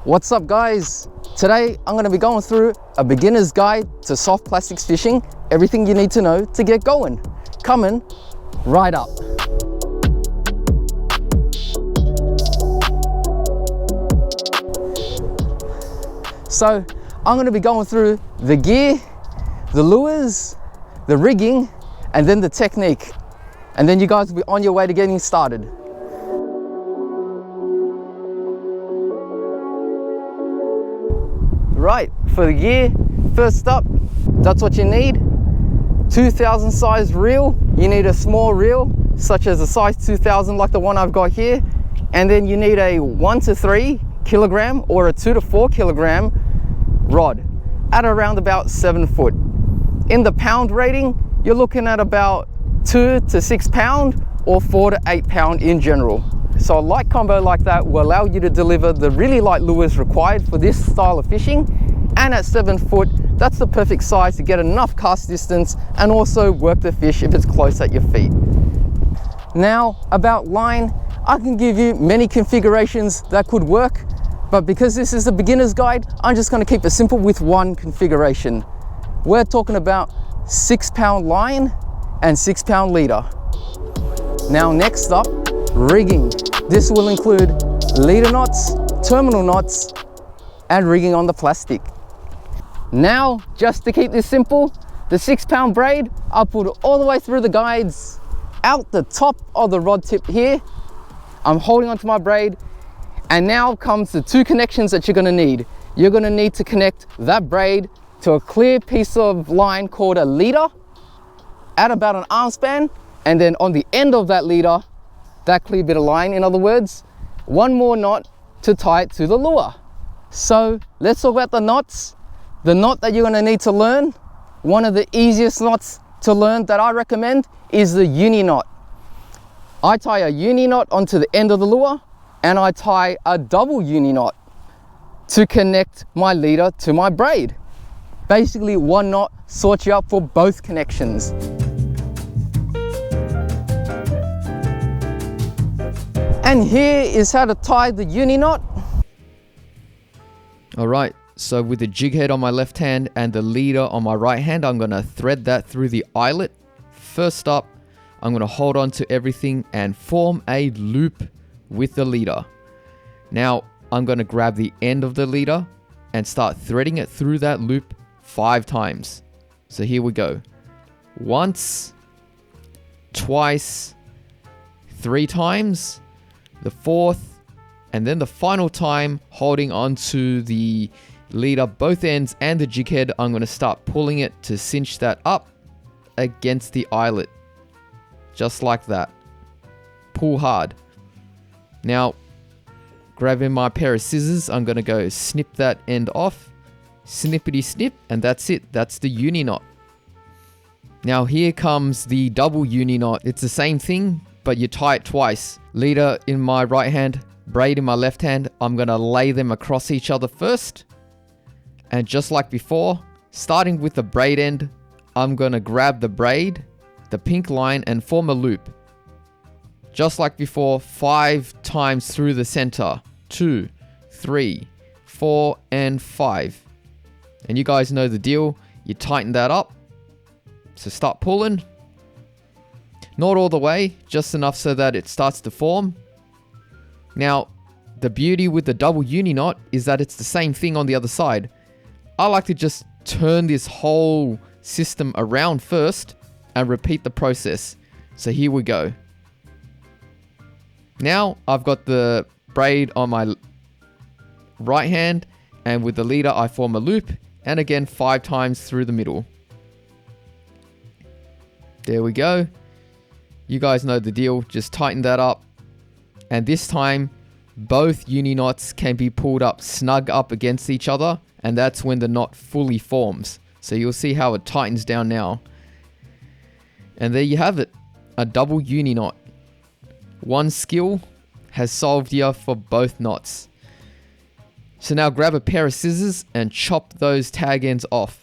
What's up guys? Today I'm going to be going through a beginner's guide to soft plastics fishing, everything you need to know to get going. Coming right up. So I'm going to be going through the gear, the lures, the rigging, and then the technique. And then you guys will be on your way to getting started. Right, for the gear, first up, that's what you need. 2000 size reel. You need a small reel, such as a size 2000 like the one I've got here. And then you need a 1 to 3 kilogram or a 2 to 4 kilogram rod at around about 7 foot. In the pound rating, you're looking at about 2 to 6 pound or 4 to 8 pound in general. So a light combo like that will allow you to deliver the really light lures required for this style of fishing, and at 7 foot, that's the perfect size to get enough cast distance and also work the fish if it's close at your feet. Now, about line, I can give you many configurations that could work, but because this is a beginner's guide, I'm just going to keep it simple with one configuration. We're talking about 6 pound line and 6 pound leader. Now next up, rigging. This will include leader knots, terminal knots, and rigging on the plastic. Now, just to keep this simple, the 6 pound braid, I'll put it all the way through the guides, out the top of the rod tip here. I'm holding onto my braid, and now comes the 2 connections that you're gonna need. You're gonna need to connect that braid to a clear piece of line called a leader at about an arm span, and then on the end of that leader, that clear bit of line, in other words, one more knot to tie it to the lure. So let's talk about the knots. The knot that you're gonna need to learn, one of the easiest knots to learn that I recommend is the uni knot. I tie a uni knot onto the end of the lure, and I tie a double uni knot to connect my leader to my braid. Basically, one knot sorts you out for both connections. And here is how to tie the uni knot. All right, so with the jig head on my left hand and the leader on my right hand, I'm gonna thread that through the eyelet. First up, I'm gonna hold on to everything and form a loop with the leader. Now, I'm gonna grab the end of the leader and start threading it through that loop 5 times. So here we go. Once, twice, 3 times, the 4th, and then the final time, holding onto the leader, both ends and the jig head, I'm going to start pulling it to cinch that up against the eyelet. Just like that. Pull hard. Now, grabbing my pair of scissors, I'm going to go snip that end off. Snippity snip, and that's it. That's the uni knot. Now here comes the double uni knot. It's the same thing, but you tie it twice. Leader in my right hand, braid in my left hand. I'm gonna lay them across each other first. And just like before, starting with the braid end, I'm gonna grab the braid, the pink line, and form a loop. Just like before, 5 times through the center. 2, 3, 4, and 5. And you guys know the deal. You tighten that up. So start pulling. Not all the way, just enough so that it starts to form. Now, the beauty with the double uni knot is that it's the same thing on the other side. I like to just turn this whole system around first and repeat the process. So here we go. Now, I've got the braid on my right hand, and with the leader, I form a loop, and again 5 times through the middle. There we go. You guys know the deal. Just tighten that up. And this time, both uni knots can be pulled up snug up against each other, and that's when the knot fully forms. So you'll see how it tightens down now. And there you have it, a double uni knot. One skill has solved you for both knots. So now grab a pair of scissors and chop those tag ends off.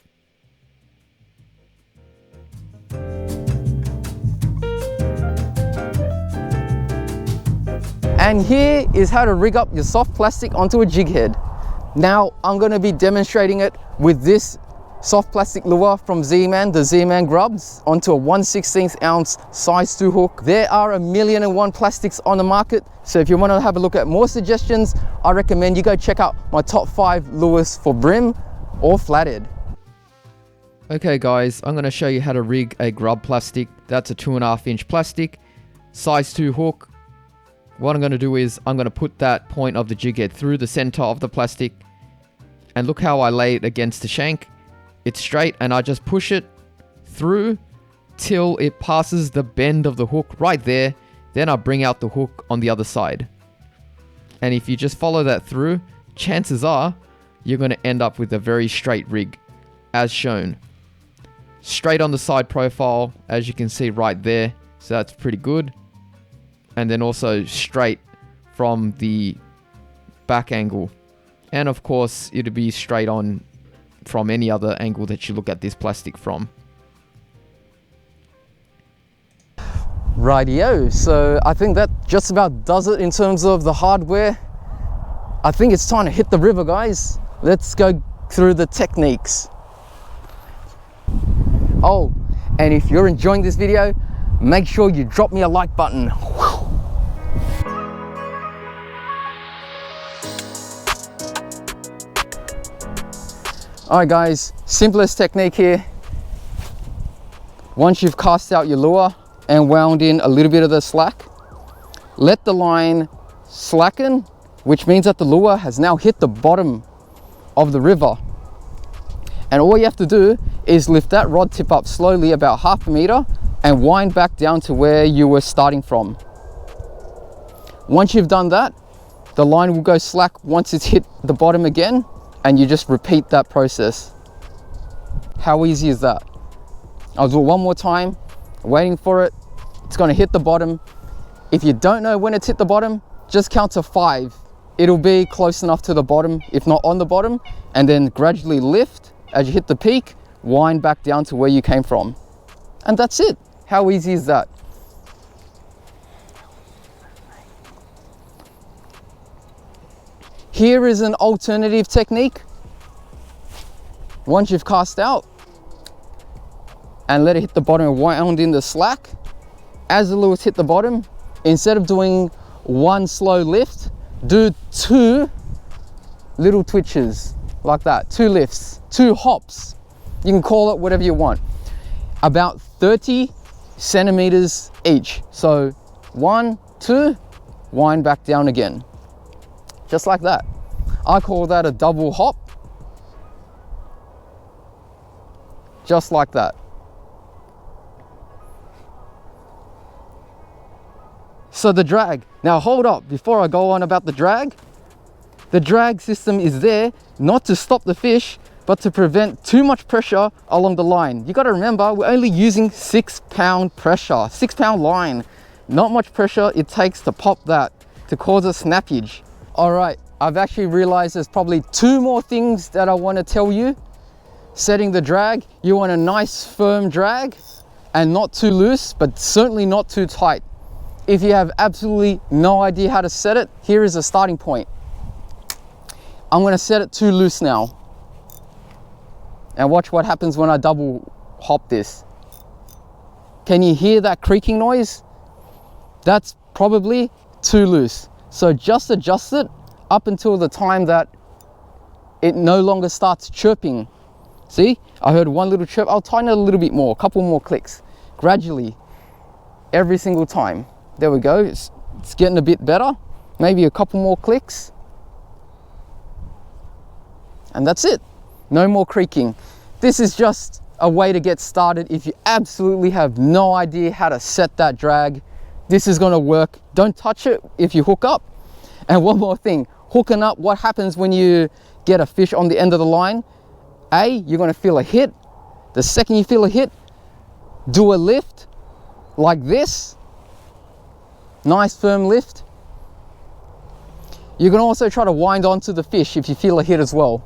And here is how to rig up your soft plastic onto a jig head. Now I'm going to be demonstrating it with this soft plastic lure from Z-Man, the Z-Man Grubs, onto a 1/16 ounce size 2 hook. There are 1,000,001 plastics on the market, so if you want to have a look at more suggestions, I recommend you go check out my top 5 lures for bream or flathead. Okay guys, I'm going to show you how to rig a grub plastic. That's a 2.5 inch plastic, size 2 hook. What I'm going to do is I'm going to put that point of the jig head through the center of the plastic, and look how I lay it against the shank. It's straight, and I just push it through till it passes the bend of the hook right there. Then I bring out the hook on the other side. And if you just follow that through, chances are you're going to end up with a very straight rig, as shown. Straight on the side profile, as you can see right there. So that's pretty good. And then also straight from the back angle. And of course, it'll be straight on from any other angle that you look at this plastic from. Rightio, so I think that just about does it in terms of the hardware. I think it's time to hit the river, guys. Let's go through the techniques. Oh, and if you're enjoying this video, make sure you drop me a like button. Alright guys, simplest technique here. Once you've cast out your lure and wound in a little bit of the slack, let the line slacken, which means that the lure has now hit the bottom of the river. And all you have to do is lift that rod tip up slowly about 1/2 meter and wind back down to where you were starting from. Once you've done that, the line will go slack once it's hit the bottom again, and you just repeat that process. How easy is that? I'll do it one more time, waiting for it. It's going to hit the bottom. If you don't know when it's hit the bottom, just count to 5. It'll be close enough to the bottom, if not on the bottom, and then gradually lift as you hit the peak, wind back down to where you came from. And that's it. How easy is that? Here is an alternative technique. Once you've cast out and let it hit the bottom and wound in the slack, as the lures hit the bottom, instead of doing one slow lift, do 2 little twitches like that, 2 lifts, 2 hops. You can call it whatever you want. About 30 centimeters each. So 1, 2, wind back down again. Just like that. I call that a double hop. Just like that. So the drag. Now hold up, before I go on about the drag system is there not to stop the fish, but to prevent too much pressure along the line. You got to remember, we're only using 6-pound pressure, 6-pound line. Not much pressure it takes to pop that, to cause a snappage. All right, I've actually realized there's probably 2 more things that I want to tell you. Setting the drag, you want a nice firm drag and not too loose, but certainly not too tight. If you have absolutely no idea how to set it, here is a starting point. I'm going to set it too loose now. And watch what happens when I double hop this. Can you hear that creaking noise? That's probably too loose. So just adjust it up until the time that it no longer starts chirping. See, I heard one little chirp. I'll tighten it a little bit more, a couple more clicks, gradually, every single time. There we go, it's getting a bit better. Maybe a couple more clicks. And that's it, no more creaking. This is just a way to get started. If you absolutely have no idea how to set that drag, this is gonna work. Don't touch it if you hook up. And one more thing, hooking up, what happens when you get a fish on the end of the line? You're gonna feel a hit. The second you feel a hit, do a lift like this. Nice firm lift. You can also try to wind onto the fish if you feel a hit as well.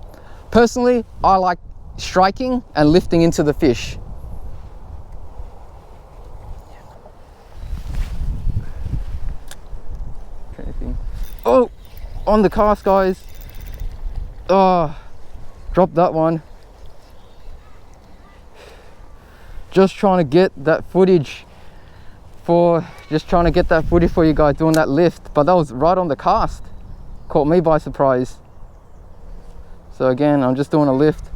Personally, I like striking and lifting into the fish. Oh, on the cast, guys. Oh, dropped that one. Just trying to get that footage for you guys doing that lift, but that was right on the cast. Caught me by surprise. So again, I'm just doing a lift.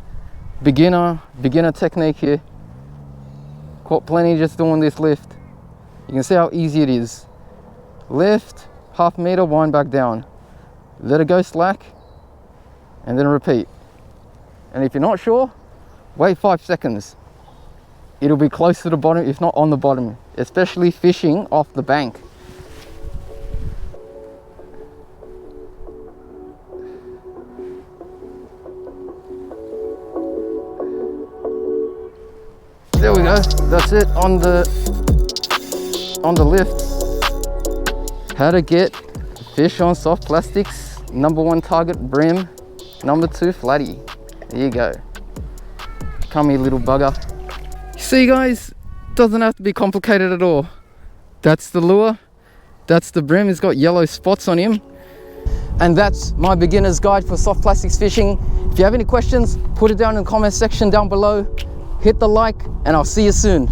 Beginner technique here. Caught plenty just doing this lift. You can see how easy it is. Lift, half meter, wind back down. Let it go slack, and then repeat. And if you're not sure, wait 5 seconds. It'll be close to the bottom, if not on the bottom, especially fishing off the bank. There we go, that's it on the lift. How to get fish on soft plastics. Number 1 target, bream. Number 2, flatty. There you go. Come here, little bugger. See guys, doesn't have to be complicated at all. That's the lure, that's the bream. It's got yellow spots on him. And that's my beginner's guide for soft plastics fishing. If you have any questions, put it down in the comment section down below. Hit the like, and I'll see you soon.